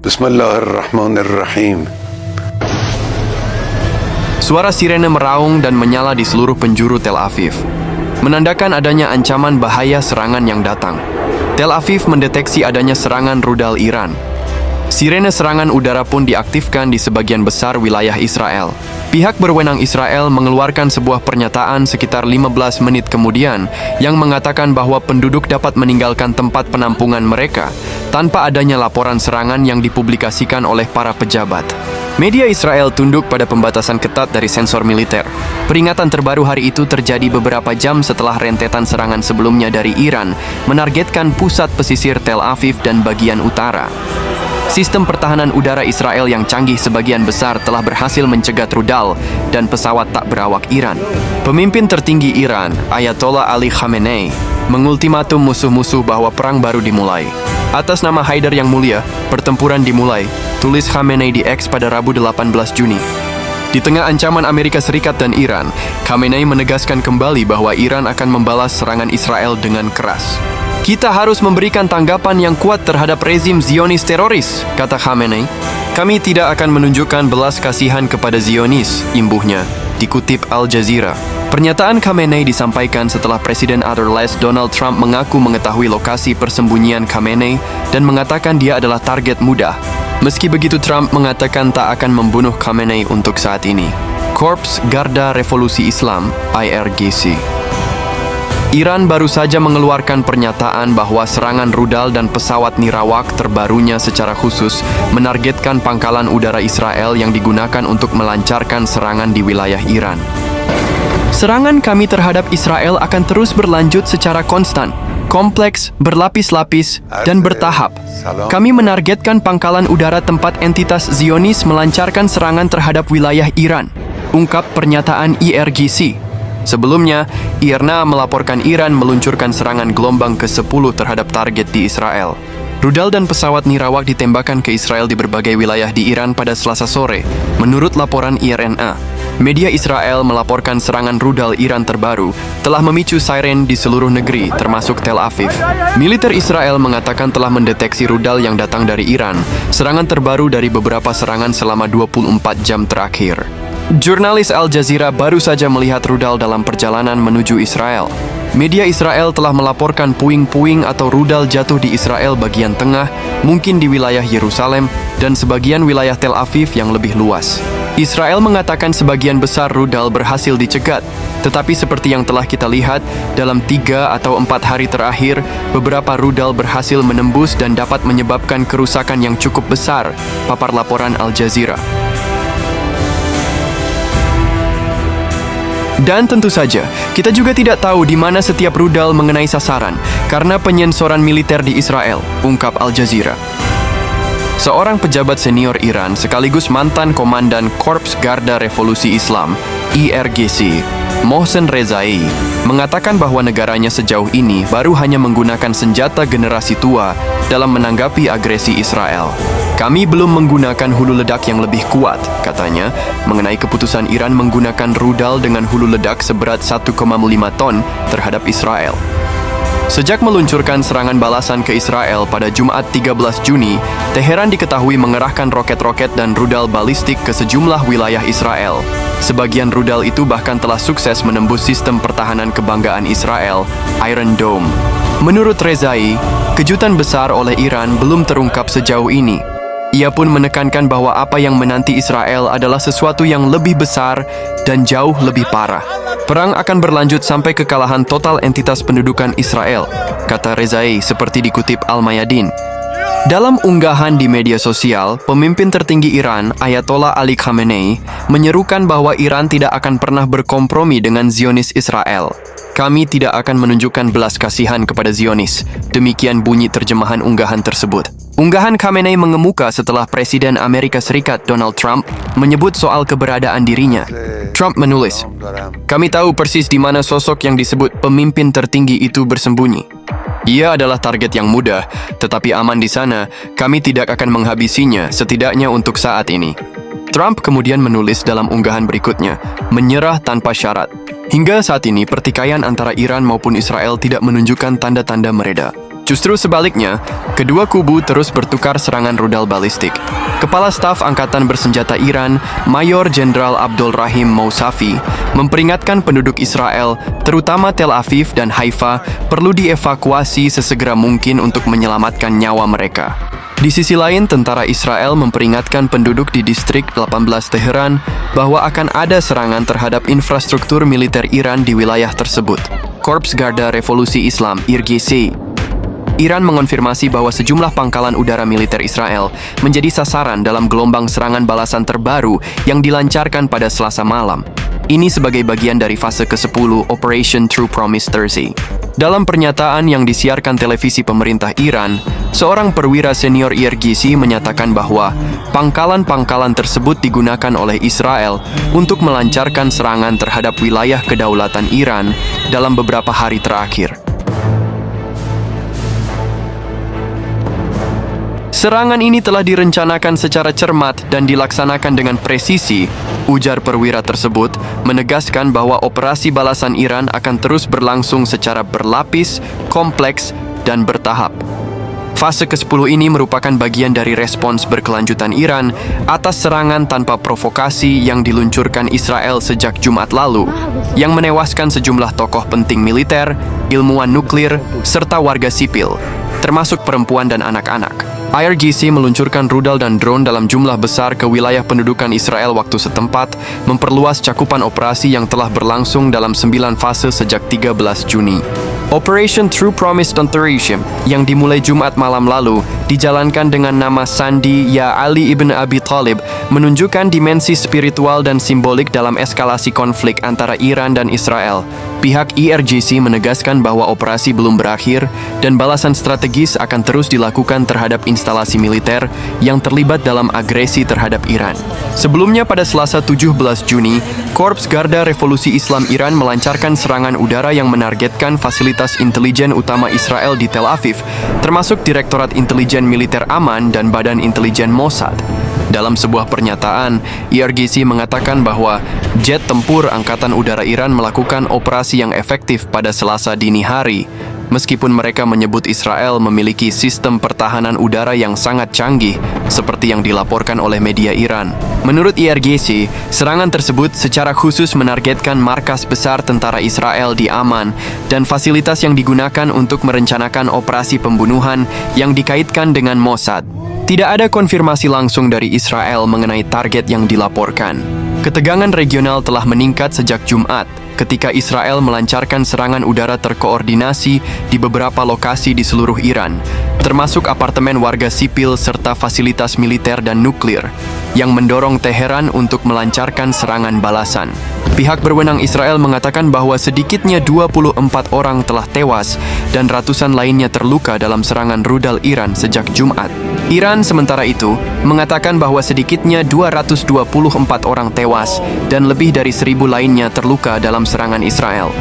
Bismillahirrahmanirrahim. Suara sirene meraung dan menyala di seluruh penjuru Tel Aviv, menandakan adanya ancaman bahaya serangan yang datang. Tel Aviv mendeteksi adanya serangan rudal Iran. Sirene serangan udara pun diaktifkan di sebagian besar wilayah Israel. Pihak berwenang Israel mengeluarkan sebuah pernyataan sekitar 15 menit kemudian yang mengatakan bahwa penduduk dapat meninggalkan tempat penampungan mereka tanpa adanya laporan serangan yang dipublikasikan oleh para pejabat. Media Israel tunduk pada pembatasan ketat dari sensor militer. Peringatan terbaru hari itu terjadi beberapa jam setelah rentetan serangan sebelumnya dari Iran menargetkan pusat pesisir Tel Aviv dan bagian utara. Sistem pertahanan udara Israel yang canggih sebagian besar telah berhasil mencegat rudal dan pesawat tak berawak Iran. Pemimpin tertinggi Iran, Ayatollah Ali Khamenei, mengultimatum musuh-musuh bahwa perang baru dimulai. Atas nama Haidar yang mulia, pertempuran dimulai, tulis Khamenei di X pada Rabu 18 Juni. Di tengah ancaman Amerika Serikat dan Iran, Khamenei menegaskan kembali bahwa Iran akan membalas serangan Israel dengan keras. Kita harus memberikan tanggapan yang kuat terhadap rezim Zionis teroris, kata Khamenei. Kami tidak akan menunjukkan belas kasihan kepada Zionis, imbuhnya, dikutip Al Jazeera. Pernyataan Khamenei disampaikan setelah Presiden Otherless Donald Trump mengaku mengetahui lokasi persembunyian Khamenei dan mengatakan dia adalah target mudah. Meski begitu, Trump mengatakan tak akan membunuh Khamenei untuk saat ini. Korps Garda Revolusi Islam, IRGC. Iran baru saja mengeluarkan pernyataan bahwa serangan rudal dan pesawat nirawak terbarunya secara khusus menargetkan pangkalan udara Israel yang digunakan untuk melancarkan serangan di wilayah Iran. Serangan kami terhadap Israel akan terus berlanjut secara konstan, kompleks, berlapis-lapis, dan bertahap. Kami menargetkan pangkalan udara tempat entitas Zionis melancarkan serangan terhadap wilayah Iran, ungkap pernyataan IRGC. Sebelumnya, IRNA melaporkan Iran meluncurkan serangan gelombang ke-10 terhadap target di Israel. Rudal dan pesawat nirawak ditembakkan ke Israel di berbagai wilayah di Iran pada Selasa sore, menurut laporan IRNA. Media Israel melaporkan serangan rudal Iran terbaru telah memicu siren di seluruh negeri, termasuk Tel Aviv. Militer Israel mengatakan telah mendeteksi rudal yang datang dari Iran, serangan terbaru dari beberapa serangan selama 24 jam terakhir. Jurnalis Al Jazeera baru saja melihat rudal dalam perjalanan menuju Israel. Media Israel telah melaporkan puing-puing atau rudal jatuh di Israel bagian tengah, mungkin di wilayah Yerusalem, dan sebagian wilayah Tel Aviv yang lebih luas. Israel mengatakan sebagian besar rudal berhasil dicegat, tetapi seperti yang telah kita lihat, dalam 3 atau 4 hari terakhir, beberapa rudal berhasil menembus dan dapat menyebabkan kerusakan yang cukup besar, papar laporan Al Jazeera. Dan tentu saja, kita juga tidak tahu di mana setiap rudal mengenai sasaran karena penyensoran militer di Israel, ungkap Al Jazeera. Seorang pejabat senior Iran sekaligus mantan komandan Korps Garda Revolusi Islam, IRGC, Mohsen Rezai, mengatakan bahwa negaranya sejauh ini baru hanya menggunakan senjata generasi tua dalam menanggapi agresi Israel. Kami belum menggunakan hulu ledak yang lebih kuat, katanya, mengenai keputusan Iran menggunakan rudal dengan hulu ledak seberat 1,5 ton terhadap Israel. Sejak meluncurkan serangan balasan ke Israel pada Jumat 13 Juni, Teheran diketahui mengerahkan roket-roket dan rudal balistik ke sejumlah wilayah Israel. Sebagian rudal itu bahkan telah sukses menembus sistem pertahanan kebanggaan Israel, Iron Dome. Menurut Rezai, kejutan besar oleh Iran belum terungkap sejauh ini. Ia pun menekankan bahwa apa yang menanti Israel adalah sesuatu yang lebih besar dan jauh lebih parah. Perang akan berlanjut sampai kekalahan total entitas pendudukan Israel, kata Rezai seperti dikutip Al-Mayadin. Dalam unggahan di media sosial, pemimpin tertinggi Iran, Ayatollah Ali Khamenei, menyerukan bahwa Iran tidak akan pernah berkompromi dengan Zionis Israel. Kami tidak akan menunjukkan belas kasihan kepada Zionis. Demikian bunyi terjemahan unggahan tersebut. Unggahan Khamenei mengemuka setelah Presiden Amerika Serikat Donald Trump menyebut soal keberadaan dirinya. Trump menulis, "Kami tahu persis di mana sosok yang disebut pemimpin tertinggi itu bersembunyi. Ia adalah target yang mudah, tetapi aman di sana. Kami tidak akan menghabisinya, setidaknya untuk saat ini." Trump kemudian menulis dalam unggahan berikutnya, "Menyerah tanpa syarat." Hingga saat ini, pertikaian antara Iran maupun Israel tidak menunjukkan tanda-tanda mereda. Justru sebaliknya, kedua kubu terus bertukar serangan rudal balistik. Kepala Staf Angkatan Bersenjata Iran, Mayor Jenderal Abdul Rahim Mousavi, memperingatkan penduduk Israel, terutama Tel Aviv dan Haifa, perlu dievakuasi sesegera mungkin untuk menyelamatkan nyawa mereka. Di sisi lain, tentara Israel memperingatkan penduduk di distrik 18 Teheran bahwa akan ada serangan terhadap infrastruktur militer Iran di wilayah tersebut. Korps Garda Revolusi Islam, IRGC, Iran mengonfirmasi bahwa sejumlah pangkalan udara militer Israel menjadi sasaran dalam gelombang serangan balasan terbaru yang dilancarkan pada Selasa malam. Ini sebagai bagian dari fase ke-10 Operation True Promise Thursday. Dalam pernyataan yang disiarkan televisi pemerintah Iran, seorang perwira senior IRGC menyatakan bahwa pangkalan-pangkalan tersebut digunakan oleh Israel untuk melancarkan serangan terhadap wilayah kedaulatan Iran dalam beberapa hari terakhir. Serangan ini telah direncanakan secara cermat dan dilaksanakan dengan presisi, ujar perwira tersebut, menegaskan bahwa operasi balasan Iran akan terus berlangsung secara berlapis, kompleks, dan bertahap. Fase ke-10 ini merupakan bagian dari respons berkelanjutan Iran atas serangan tanpa provokasi yang diluncurkan Israel sejak Jumat lalu, yang menewaskan sejumlah tokoh penting militer, ilmuwan nuklir, serta warga sipil, termasuk perempuan dan anak-anak. IRGC meluncurkan rudal dan drone dalam jumlah besar ke wilayah pendudukan Israel waktu setempat, memperluas cakupan operasi yang telah berlangsung dalam 9 fase sejak 13 Juni. Operation True Promise Thursday yang dimulai Jumat malam lalu dijalankan dengan nama Sandi Ya Ali ibn Abi Thalib, menunjukkan dimensi spiritual dan simbolik dalam eskalasi konflik antara Iran dan Israel. Pihak IRGC menegaskan bahwa operasi belum berakhir dan balasan strategis akan terus dilakukan terhadap instalasi militer yang terlibat dalam agresi terhadap Iran. Sebelumnya pada Selasa 17 Juni, Korps Garda Revolusi Islam Iran melancarkan serangan udara yang menargetkan fasilitas intelijen utama Israel di Tel Aviv, termasuk Direktorat Intelijen Militer Aman dan Badan Intelijen Mossad. Dalam sebuah pernyataan, IRGC mengatakan bahwa jet tempur Angkatan Udara Iran melakukan operasi yang efektif pada Selasa dini hari, meskipun mereka menyebut Israel memiliki sistem pertahanan udara yang sangat canggih, seperti yang dilaporkan oleh media Iran. Menurut IRGC, serangan tersebut secara khusus menargetkan markas besar tentara Israel di Aman dan fasilitas yang digunakan untuk merencanakan operasi pembunuhan yang dikaitkan dengan Mossad. Tidak ada konfirmasi langsung dari Israel mengenai target yang dilaporkan. Ketegangan regional telah meningkat sejak Jumat, ketika Israel melancarkan serangan udara terkoordinasi di beberapa lokasi di seluruh Iran, termasuk apartemen warga sipil serta fasilitas militer dan nuklir, yang mendorong Teheran untuk melancarkan serangan balasan. Pihak berwenang Israel mengatakan bahwa sedikitnya 24 orang telah tewas dan ratusan lainnya terluka dalam serangan rudal Iran sejak Jumat. Iran sementara itu mengatakan bahwa sedikitnya 224 orang tewas dan lebih dari 1.000 lainnya terluka dalam serangan Israel.